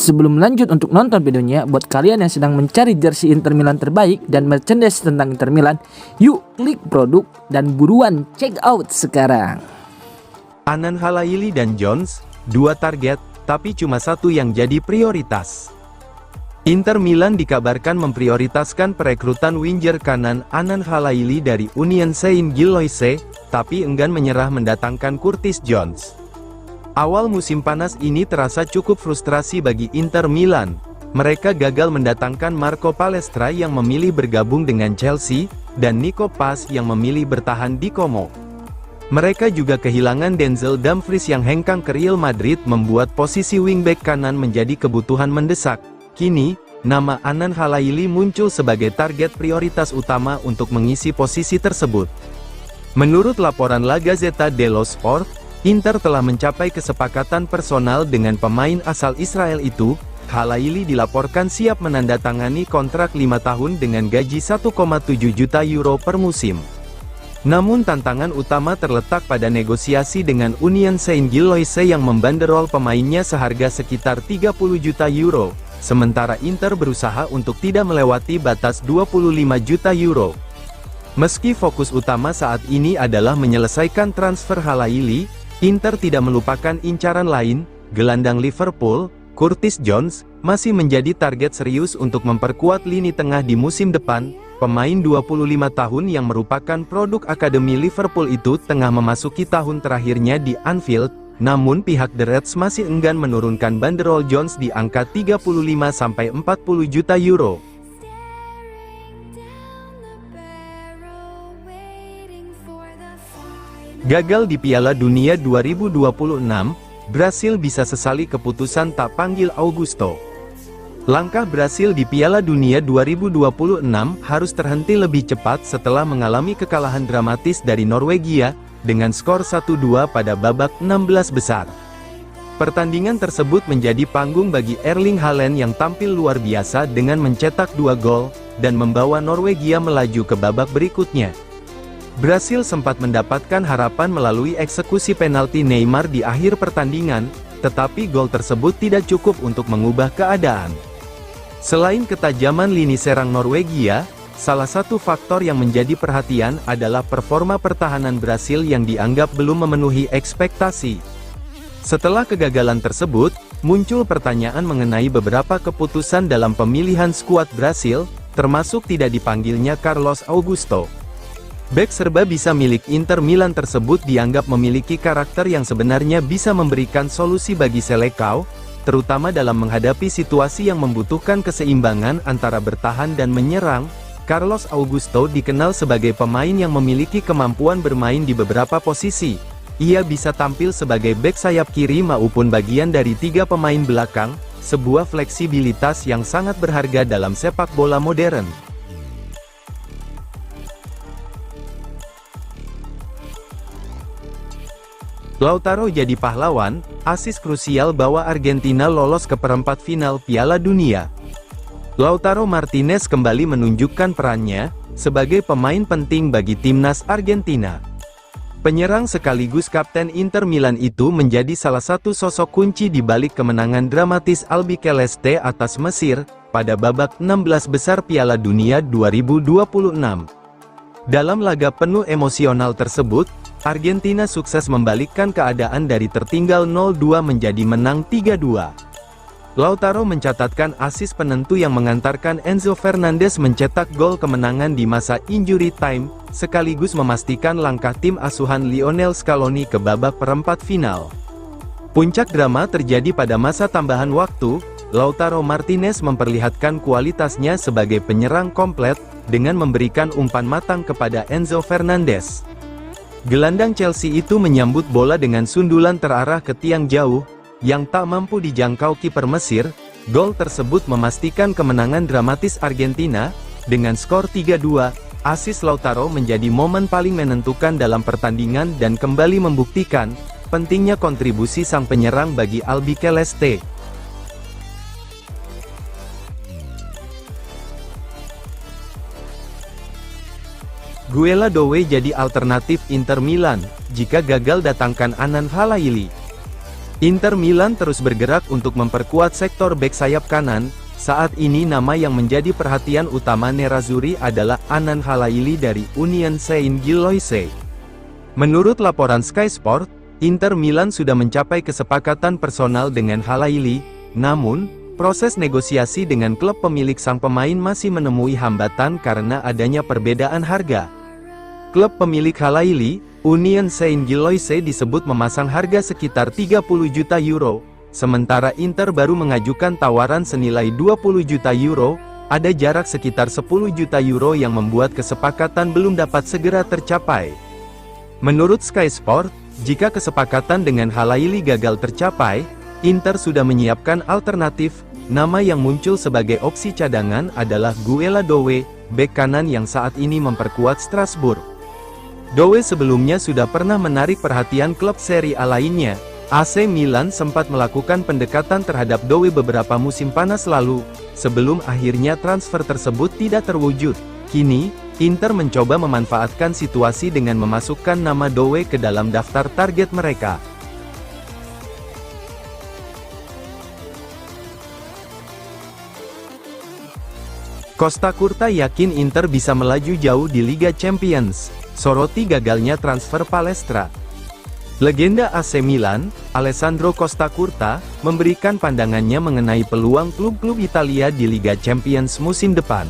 Sebelum lanjut untuk nonton videonya, buat kalian yang sedang mencari jersey Inter Milan terbaik dan merchandise tentang Inter Milan, yuk klik produk dan buruan check out sekarang. Anan Halaili dan Jones, dua target, tapi cuma satu yang jadi prioritas. Inter Milan dikabarkan memprioritaskan perekrutan winger kanan Anan Halaili dari Union Saint-Gilloise, tapi enggan menyerah mendatangkan Curtis Jones. Awal musim panas ini terasa cukup frustrasi bagi Inter Milan. Mereka gagal mendatangkan Marco Palestra yang memilih bergabung dengan Chelsea, dan Nico Paz yang memilih bertahan di Como. Mereka juga kehilangan Denzel Dumfries yang hengkang ke Real Madrid, membuat posisi wingback kanan menjadi kebutuhan mendesak. Kini, nama Anan Halaili muncul sebagai target prioritas utama untuk mengisi posisi tersebut. Menurut laporan La Gazzetta dello Sport, Inter telah mencapai kesepakatan personal dengan pemain asal Israel itu. Halaili dilaporkan siap menandatangani kontrak 5 tahun dengan gaji 1,7 juta euro per musim. Namun tantangan utama terletak pada negosiasi dengan Union Saint-Gilloise yang membanderol pemainnya seharga sekitar 30 juta euro, sementara Inter berusaha untuk tidak melewati batas 25 juta euro. Meski fokus utama saat ini adalah menyelesaikan transfer Halaili, Inter tidak melupakan incaran lain. Gelandang Liverpool, Curtis Jones, masih menjadi target serius untuk memperkuat lini tengah di musim depan. Pemain 25 tahun yang merupakan produk akademi Liverpool itu tengah memasuki tahun terakhirnya di Anfield, namun pihak The Reds masih enggan menurunkan banderol Jones di angka 35-40 juta euro. Gagal di Piala Dunia 2026, Brasil bisa sesali keputusan tak panggil Augusto. Langkah Brasil di Piala Dunia 2026 harus terhenti lebih cepat setelah mengalami kekalahan dramatis dari Norwegia, dengan skor 1-2 pada babak 16 besar. Pertandingan tersebut menjadi panggung bagi Erling Haaland yang tampil luar biasa dengan mencetak 2 gol, dan membawa Norwegia melaju ke babak berikutnya. Brasil sempat mendapatkan harapan melalui eksekusi penalti Neymar di akhir pertandingan, tetapi gol tersebut tidak cukup untuk mengubah keadaan. Selain ketajaman lini serang Norwegia, salah satu faktor yang menjadi perhatian adalah performa pertahanan Brasil yang dianggap belum memenuhi ekspektasi. Setelah kegagalan tersebut, muncul pertanyaan mengenai beberapa keputusan dalam pemilihan skuad Brasil, termasuk tidak dipanggilnya Carlos Augusto. Bek serba bisa milik Inter Milan tersebut dianggap memiliki karakter yang sebenarnya bisa memberikan solusi bagi Selecao, terutama dalam menghadapi situasi yang membutuhkan keseimbangan antara bertahan dan menyerang. Carlos Augusto dikenal sebagai pemain yang memiliki kemampuan bermain di beberapa posisi. Ia bisa tampil sebagai bek sayap kiri maupun bagian dari 3 pemain belakang, sebuah fleksibilitas yang sangat berharga dalam sepak bola modern. Lautaro jadi pahlawan, asis krusial bawa Argentina lolos ke perempat final Piala Dunia. Lautaro Martinez kembali menunjukkan perannya sebagai pemain penting bagi timnas Argentina. Penyerang sekaligus kapten Inter Milan itu menjadi salah satu sosok kunci di balik kemenangan dramatis Albiceleste atas Mesir pada babak 16 besar Piala Dunia 2026. Dalam laga penuh emosional tersebut, Argentina sukses membalikkan keadaan dari tertinggal 0-2 menjadi menang 3-2. Lautaro mencatatkan asis penentu yang mengantarkan Enzo Fernandez mencetak gol kemenangan di masa injury time, sekaligus memastikan langkah tim asuhan Lionel Scaloni ke babak perempat final. Puncak drama terjadi pada masa tambahan waktu. Lautaro Martinez memperlihatkan kualitasnya sebagai penyerang komplet, dengan memberikan umpan matang kepada Enzo Fernandez. Gelandang Chelsea itu menyambut bola dengan sundulan terarah ke tiang jauh, yang tak mampu dijangkau kiper Mesir. Gol tersebut memastikan kemenangan dramatis Argentina, dengan skor 3-2, asis Lautaro menjadi momen paling menentukan dalam pertandingan dan kembali membuktikan pentingnya kontribusi sang penyerang bagi Albiceleste. Guela Dowe jadi alternatif Inter Milan, jika gagal datangkan Anan Halaili. Inter Milan terus bergerak untuk memperkuat sektor bek sayap kanan. Saat ini nama yang menjadi perhatian utama Nerazzurri adalah Anand Halaili dari Union Saint-Gilloise. Menurut laporan Sky Sport, Inter Milan sudah mencapai kesepakatan personal dengan Halaili, namun, proses negosiasi dengan klub pemilik sang pemain masih menemui hambatan karena adanya perbedaan harga. Klub pemilik Halaili, Union Saint-Gilloise disebut memasang harga sekitar 30 juta euro, sementara Inter baru mengajukan tawaran senilai 20 juta euro, ada jarak sekitar 10 juta euro yang membuat kesepakatan belum dapat segera tercapai. Menurut Sky Sport, jika kesepakatan dengan Halaili gagal tercapai, Inter sudah menyiapkan alternatif. Nama yang muncul sebagai opsi cadangan adalah Guela Dowe, bek kanan yang saat ini memperkuat Strasbourg. Dowe sebelumnya sudah pernah menarik perhatian klub Serie A lainnya. AC Milan sempat melakukan pendekatan terhadap Dowe beberapa musim panas lalu, sebelum akhirnya transfer tersebut tidak terwujud. Kini, Inter mencoba memanfaatkan situasi dengan memasukkan nama Dowe ke dalam daftar target mereka. Costa Curta yakin Inter bisa melaju jauh di Liga Champions, soroti gagalnya transfer Palestra. Legenda AC Milan, Alessandro Costa Curta, memberikan pandangannya mengenai peluang klub-klub Italia di Liga Champions musim depan.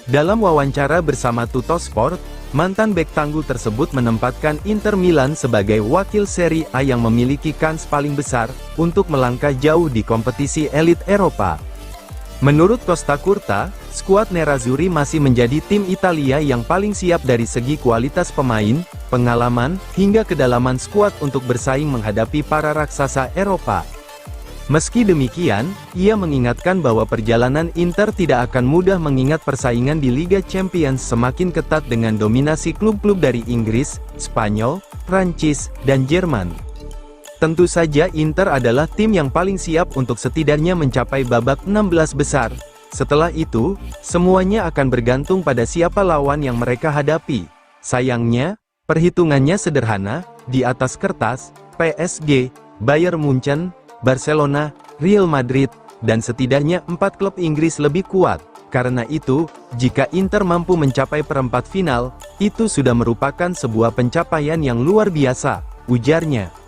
Dalam wawancara bersama Tuttosport, mantan bek tangguh tersebut menempatkan Inter Milan sebagai wakil Serie A yang memiliki kans paling besar untuk melangkah jauh di kompetisi elit Eropa. Menurut Costa Curta, skuad Nerazzurri masih menjadi tim Italia yang paling siap dari segi kualitas pemain, pengalaman, hingga kedalaman skuad untuk bersaing menghadapi para raksasa Eropa. Meski demikian, ia mengingatkan bahwa perjalanan Inter tidak akan mudah mengingat persaingan di Liga Champions semakin ketat dengan dominasi klub-klub dari Inggris, Spanyol, Prancis, dan Jerman. Tentu saja Inter adalah tim yang paling siap untuk setidaknya mencapai babak 16 besar. Setelah itu, semuanya akan bergantung pada siapa lawan yang mereka hadapi. Sayangnya, perhitungannya sederhana, di atas kertas, PSG, Bayern Munchen, Barcelona, Real Madrid, dan setidaknya 4 klub Inggris lebih kuat. Karena itu, jika Inter mampu mencapai perempat final, itu sudah merupakan sebuah pencapaian yang luar biasa, ujarnya.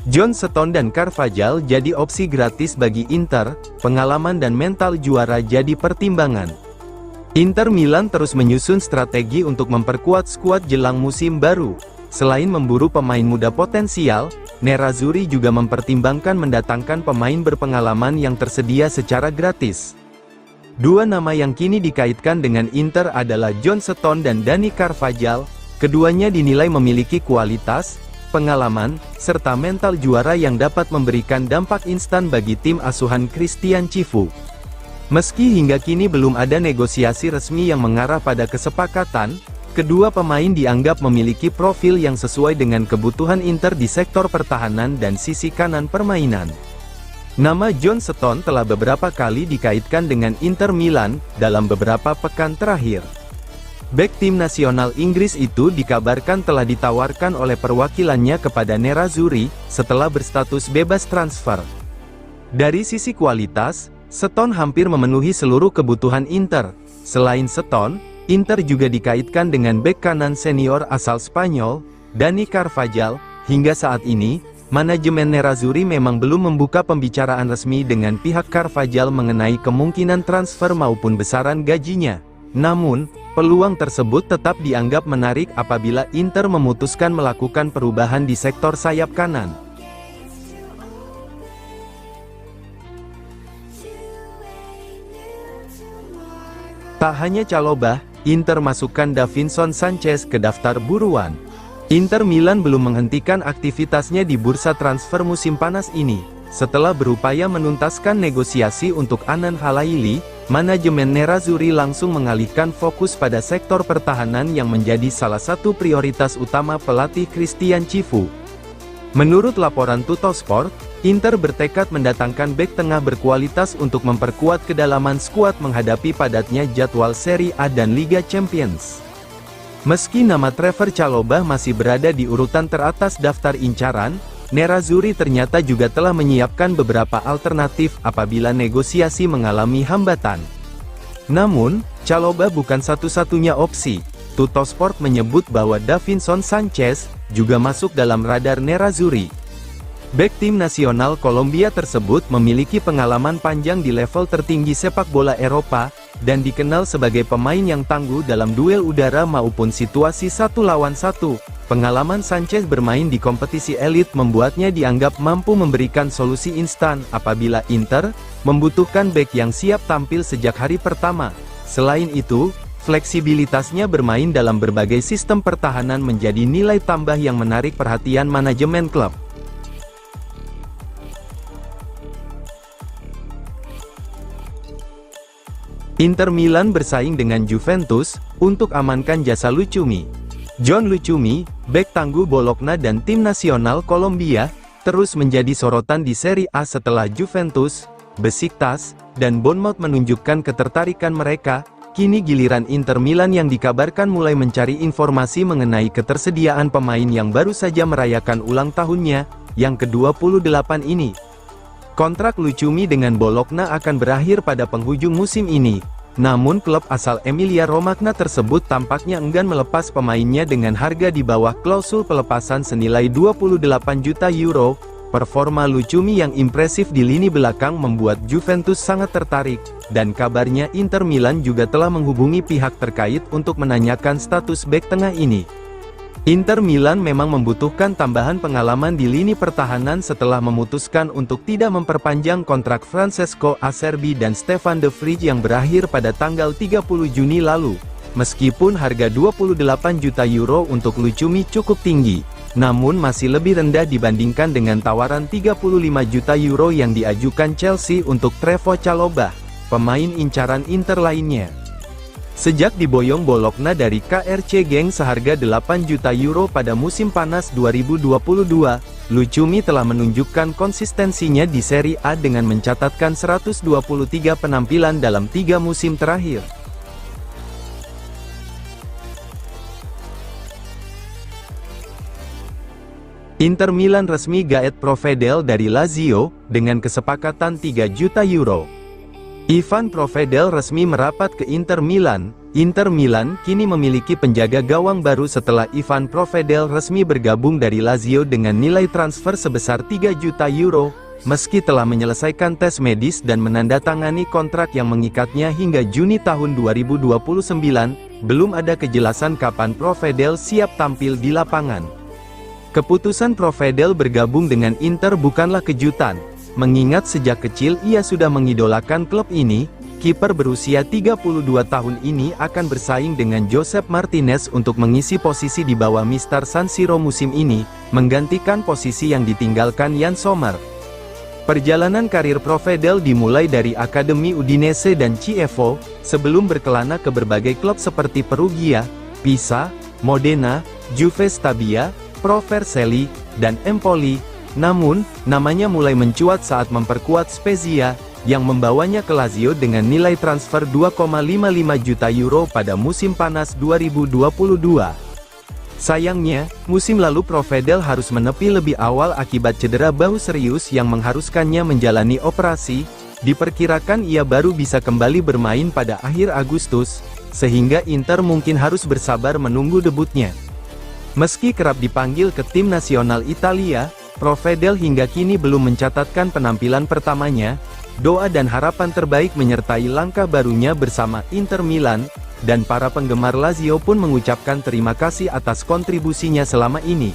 John Stones dan Carvajal jadi opsi gratis bagi Inter, pengalaman dan mental juara jadi pertimbangan. Inter Milan terus menyusun strategi untuk memperkuat skuad jelang musim baru. Selain memburu pemain muda potensial, Nerazzurri juga mempertimbangkan mendatangkan pemain berpengalaman yang tersedia secara gratis. Dua nama yang kini dikaitkan dengan Inter adalah John Stones dan Dani Carvajal. Keduanya dinilai memiliki kualitas, pengalaman, serta mental juara yang dapat memberikan dampak instan bagi tim asuhan Christian Cifu. Meski hingga kini belum ada negosiasi resmi yang mengarah pada kesepakatan, kedua pemain dianggap memiliki profil yang sesuai dengan kebutuhan Inter di sektor pertahanan dan sisi kanan permainan. Nama John Stones telah beberapa kali dikaitkan dengan Inter Milan dalam beberapa pekan terakhir. Bek tim nasional Inggris itu dikabarkan telah ditawarkan oleh perwakilannya kepada Nerazzurri, setelah berstatus bebas transfer. Dari sisi kualitas, Stones hampir memenuhi seluruh kebutuhan Inter. Selain Stones, Inter juga dikaitkan dengan bek kanan senior asal Spanyol, Dani Carvajal. Hingga saat ini, manajemen Nerazzurri memang belum membuka pembicaraan resmi dengan pihak Carvajal mengenai kemungkinan transfer maupun besaran gajinya. Namun, peluang tersebut tetap dianggap menarik apabila Inter memutuskan melakukan perubahan di sektor sayap kanan. Tak hanya Chalobah, Inter masukkan Davinson Sanchez ke daftar buruan. Inter Milan belum menghentikan aktivitasnya di bursa transfer musim panas ini. Setelah berupaya menuntaskan negosiasi untuk Anand Halaili, manajemen Nerazzurri langsung mengalihkan fokus pada sektor pertahanan yang menjadi salah satu prioritas utama pelatih Christian Cifu. Menurut laporan Tuttosport, Inter bertekad mendatangkan bek tengah berkualitas untuk memperkuat kedalaman skuad menghadapi padatnya jadwal Serie A dan Liga Champions. Meski nama Trevoh Chalobah masih berada di urutan teratas daftar incaran, Nerazzurri ternyata juga telah menyiapkan beberapa alternatif apabila negosiasi mengalami hambatan. Namun, Chalobah bukan satu-satunya opsi. Tuttosport menyebut bahwa Davinson Sanchez juga masuk dalam radar Nerazzurri. Bek tim nasional Kolombia tersebut memiliki pengalaman panjang di level tertinggi sepak bola Eropa, dan dikenal sebagai pemain yang tangguh dalam duel udara maupun situasi 1 lawan 1. Pengalaman Sanchez bermain di kompetisi elit membuatnya dianggap mampu memberikan solusi instan apabila Inter membutuhkan bek yang siap tampil sejak hari pertama. Selain itu, fleksibilitasnya bermain dalam berbagai sistem pertahanan menjadi nilai tambah yang menarik perhatian manajemen klub. Inter Milan bersaing dengan Juventus untuk amankan jasa Lucumi. John Lucumi, bek tangguh Bologna dan tim nasional Kolombia, terus menjadi sorotan di Serie A setelah Juventus, Besiktas, dan Bournemouth menunjukkan ketertarikan mereka. Kini giliran Inter Milan yang dikabarkan mulai mencari informasi mengenai ketersediaan pemain yang baru saja merayakan ulang tahunnya, yang ke-28 ini. Kontrak Lucumi dengan Bologna akan berakhir pada penghujung musim ini. Namun klub asal Emilia-Romagna tersebut tampaknya enggan melepas pemainnya dengan harga di bawah klausul pelepasan senilai 28 juta euro. Performa Lucumi yang impresif di lini belakang membuat Juventus sangat tertarik, dan kabarnya Inter Milan juga telah menghubungi pihak terkait untuk menanyakan status bek tengah ini. Inter Milan memang membutuhkan tambahan pengalaman di lini pertahanan setelah memutuskan untuk tidak memperpanjang kontrak Francesco Acerbi dan Stefan de Vrij yang berakhir pada tanggal 30 Juni lalu. Meskipun harga 28 juta euro untuk Lucumi cukup tinggi, namun masih lebih rendah dibandingkan dengan tawaran 35 juta euro yang diajukan Chelsea untuk Trevoh Chalobah, pemain incaran Inter lainnya. Sejak diboyong Bologna dari KRC Genk seharga 8 juta euro pada musim panas 2022, Lucumi telah menunjukkan konsistensinya di Serie A dengan mencatatkan 123 penampilan dalam 3 musim terakhir. Inter Milan resmi gaet Provedel dari Lazio, dengan kesepakatan 3 juta euro. Ivan Provedel resmi merapat ke Inter Milan. Inter Milan kini memiliki penjaga gawang baru setelah Ivan Provedel resmi bergabung dari Lazio dengan nilai transfer sebesar 3 juta euro. Meski telah menyelesaikan tes medis dan menandatangani kontrak yang mengikatnya hingga Juni tahun 2029, belum ada kejelasan kapan Provedel siap tampil di lapangan. Keputusan Provedel bergabung dengan Inter bukanlah kejutan, mengingat sejak kecil ia sudah mengidolakan klub ini. Kiper berusia 32 tahun ini akan bersaing dengan Josep Martinez untuk mengisi posisi di bawah Mister San Siro musim ini, menggantikan posisi yang ditinggalkan Yann Sommer. Perjalanan karir Provedel dimulai dari Akademi Udinese dan Chievo, sebelum berkelana ke berbagai klub seperti Perugia, Pisa, Modena, Juve Stabia, Pro Vercelli, dan Empoli. Namun, namanya mulai mencuat saat memperkuat Spezia, yang membawanya ke Lazio dengan nilai transfer 2,55 juta euro pada musim panas 2022. Sayangnya, musim lalu Provedel harus menepi lebih awal akibat cedera bahu serius yang mengharuskannya menjalani operasi. Diperkirakan ia baru bisa kembali bermain pada akhir Agustus, sehingga Inter mungkin harus bersabar menunggu debutnya. Meski kerap dipanggil ke tim nasional Italia, Provedel hingga kini belum mencatatkan penampilan pertamanya. Doa dan harapan terbaik menyertai langkah barunya bersama Inter Milan, dan para penggemar Lazio pun mengucapkan terima kasih atas kontribusinya selama ini.